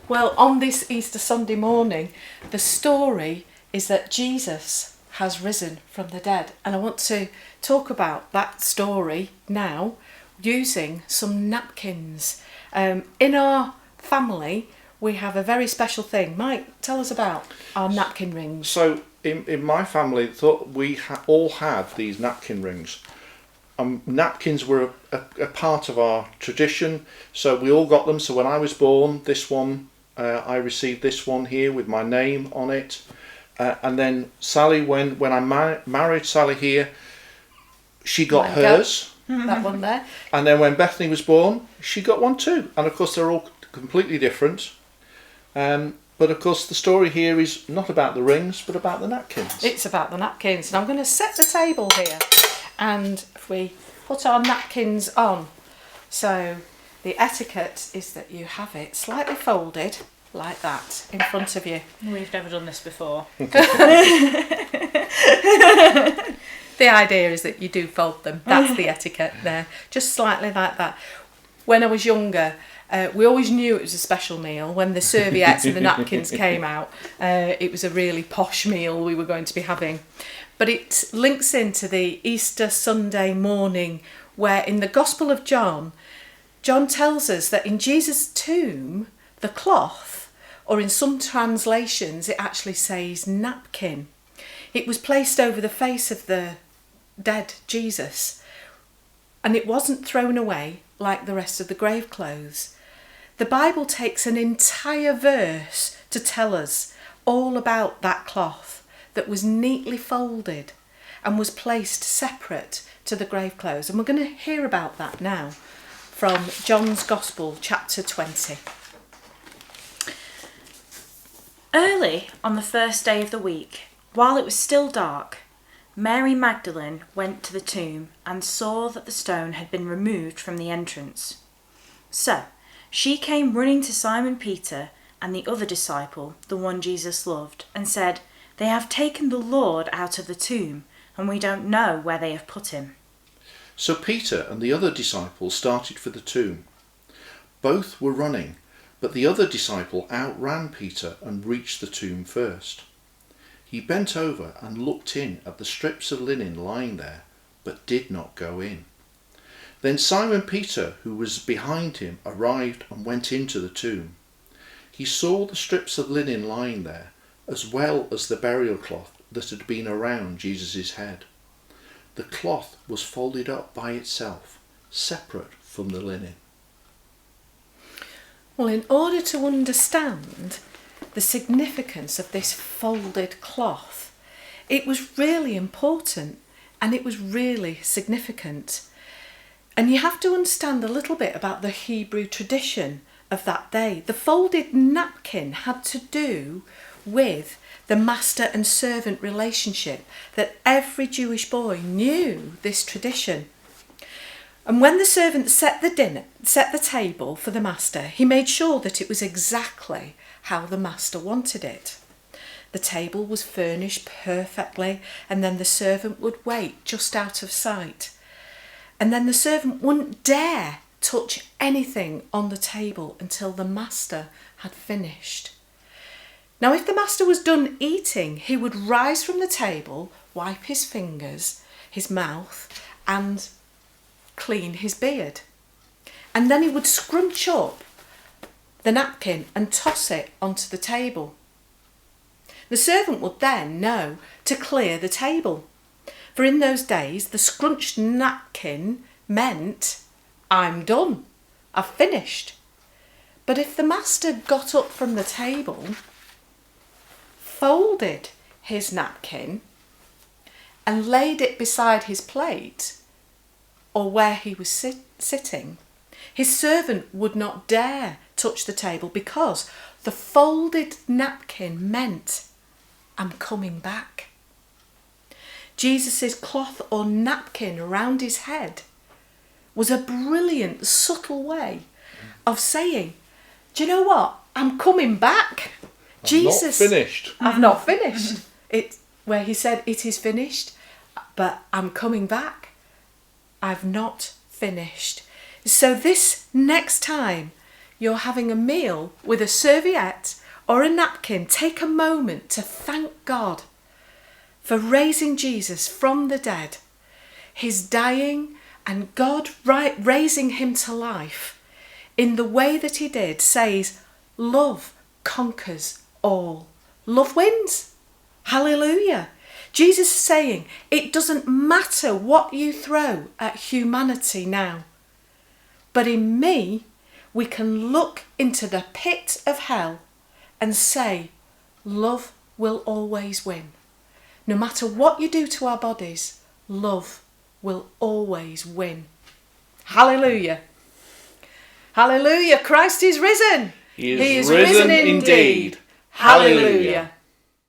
Well, on this Easter Sunday morning, the story is that Jesus has risen from the dead. And I want to talk about that story now using some napkins. In our family, we have a very special thing. Mike, tell us about our napkin rings. So in my family, we all had these napkin rings. Napkins were a part of our tradition, so we all got them. So when I was born, this one, I received this one here with my name on it. And then Sally, when I married Sally here, she got hers. That one there. And then when Bethany was born, she got one too. And of course, they're all completely different. But of course, the story here is not about the rings, but about the napkins. It's about the napkins. And I'm going to set the table here. And if we put our napkins on, so the etiquette is that you have it slightly folded like that in front of you. We've never done this before. The idea is that you do fold them. That's the etiquette there. Just slightly like that. When I was younger, we always knew it was a special meal. When the serviettes and the napkins came out, it was a really posh meal we were going to be having. But it links into the Easter Sunday morning, where in the Gospel of John, John tells us that in Jesus' tomb, the cloth, or in some translations, it actually says napkin. It was placed over the face of the dead Jesus, and it wasn't thrown away like the rest of the grave clothes. The Bible takes an entire verse to tell us all about that cloth that was neatly folded and was placed separate to the grave clothes. And we're going to hear about that now from John's Gospel, chapter 20. Early on the first day of the week, while it was still dark, Mary Magdalene went to the tomb and saw that the stone had been removed from the entrance. So she came running to Simon Peter and the other disciple, the one Jesus loved, and said, "They have taken the Lord out of the tomb, and we don't know where they have put him." So Peter and the other disciple started for the tomb. Both were running, but the other disciple outran Peter and reached the tomb first. He bent over and looked in at the strips of linen lying there, but did not go in. Then Simon Peter, who was behind him, arrived and went into the tomb. He saw the strips of linen lying there, as well as the burial cloth that had been around Jesus' head. The cloth was folded up by itself, separate from the linen. Well, in order to understand the significance of this folded cloth, it was really important and it was really significant. And you have to understand a little bit about the Hebrew tradition of that day. The folded napkin had to do with the master and servant relationship, that every Jewish boy knew this tradition. And when the servant set the table for the master, he made sure that it was exactly how the master wanted it. The table was furnished perfectly, and then the servant would wait just out of sight. And then the servant wouldn't dare touch anything on the table until the master had finished. Now, if the master was done eating, he would rise from the table, wipe his fingers, his mouth, and clean his beard. And then he would scrunch up the napkin and toss it onto the table. The servant would then know to clear the table. For in those days, the scrunched napkin meant, "I'm done, I've finished." But if the master got up from the table, folded his napkin and laid it beside his plate or where he was sitting, his servant would not dare touch the table, because the folded napkin meant, "I'm coming back." Jesus' cloth or napkin around his head was a brilliant, subtle way of saying, "Do you know what? I'm coming back." Jesus, not finished. I've not finished. Where he said, "It is finished, but I'm coming back. I've not finished." So this next time you're having a meal with a serviette or a napkin, take a moment to thank God for raising Jesus from the dead, his dying and God raising him to life in the way that he did says, love conquers all. Love wins. Hallelujah. Jesus is saying, it doesn't matter what you throw at humanity now, but in me, we can look into the pit of hell and say, love will always win. No matter what you do to our bodies, love will always win. Hallelujah. Hallelujah. Christ is risen. He is risen indeed. Hallelujah.